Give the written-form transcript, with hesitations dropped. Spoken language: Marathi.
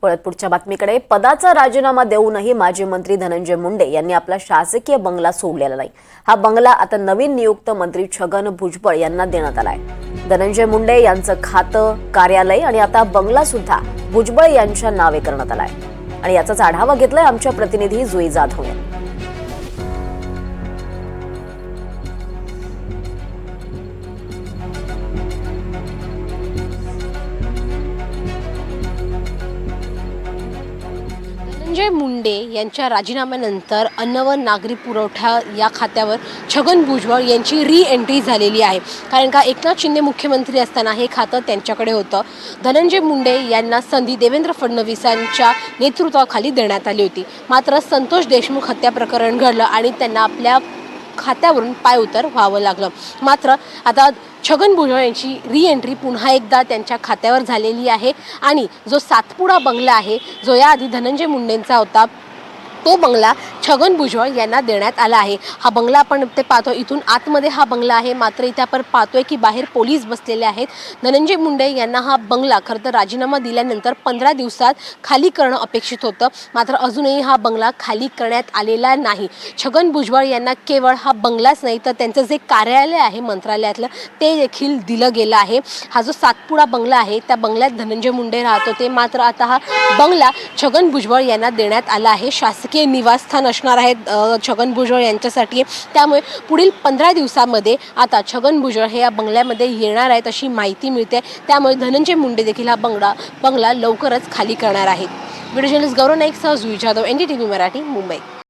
पळत पुढच्या बातमीकडे, पदाचा राजीनामा देऊनही माजी मंत्री धनंजय मुंडे यांनी आपला शासकीय बंगला सोडलेला नाही। हा बंगला आता नवीन नियुक्त मंत्री छगन भुजबळ यांना देण्यात आलाय। धनंजय मुंडे यांचं खातं, कार्यालय आणि आता बंगला सुद्धा भुजबळ यांच्या नावे करण्यात आलाय आणि याचाच आढावा घेतलाय आमच्या प्रतिनिधी जुई जाधव यांनी। धनंजय मुंडे यांच्या राजीनाम्यानंतर अन्न व नागरी पुरवठा या खात्यावर छगन भुजबळ यांची री एंट्री झालेली आहे। कारण का एकनाथ शिंदे मुख्यमंत्री असताना हे खातं त्यांच्याकडे होतं। धनंजय मुंडे यांना संधी देवेंद्र फडणवीसांच्या नेतृत्वाखाली देण्यात आली होती। मात्र संतोष देशमुख हत्या प्रकरण घडलं आणि त्यांना आपल्या खात्यावरून पायउतार व्हावं लागलं। मात्र आता छगन भुजबळ यांची री एंट्री पुन्हा एकदा त्यांच्या खात्यावर झालेली आहे आणि जो सातपुडा बंगला आहे, जो याआधी धनंजय मुंडेंचा होता, तो बंगला छगन भुजबळ यांना देण्यात आला आहे। हा बंगला आपण ते पाहतो, इथून आतमध्ये हा बंगला आहे, मात्र इथे आपण पाहतोय की बाहेर पोलीस बसलेले आहेत। धनंजय मुंडे यांना हा बंगला खरं तर राजीनामा दिल्यानंतर 15 दिवसात खाली करणं अपेक्षित होतं, मात्र अजूनही हा बंगला खाली करण्यात आलेला नाही। छगन भुजबळ यांना केवळ हा बंगलाच नाही तर त्यांचं जे कार्यालय आहे मंत्रालयातलं ते देखील दिलं गेलं आहे। हा जो सातपुडा बंगला आहे त्या बंगल्यात धनंजय मुंडे राहत होते, मात्र आता हा बंगला छगन भुजबळ यांना देण्यात आला आहे। शासकीय निवासस्थान असणार आहे छगन भुजबळ यांच्यासाठी। त्यामुळे पुढील 15 दिवसांमध्ये आता छगन भुजबळ हे या बंगल्यामध्ये येणार आहेत अशी माहिती मिळते। त्यामुळे धनंजय मुंडे देखील हा बंगला लवकरच खाली करणार आहेत। व्हिडिओ जर्नलिस्ट गौरव नाईकसह जुई जाधव, NDTV मराठी, मुंबई।